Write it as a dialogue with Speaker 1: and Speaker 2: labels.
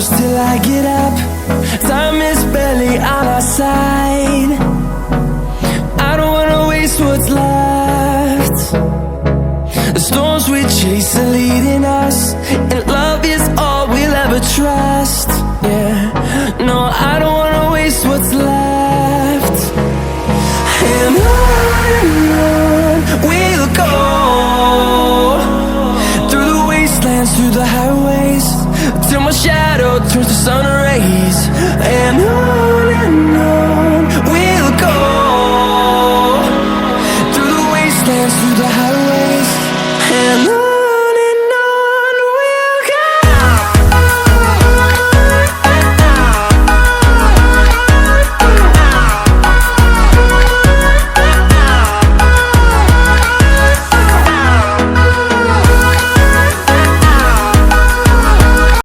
Speaker 1: close till I get up. Time is barely on our side. I don't wanna waste what's left. The storms we chase are leading us, and love is all we'll ever trust. Yeah, no, I don't wanna waste what's left. And on we'll go, through the wastelands, through the highways, till my shadow turns to sun rays. And on we'll go, through the wastelands, through the highways.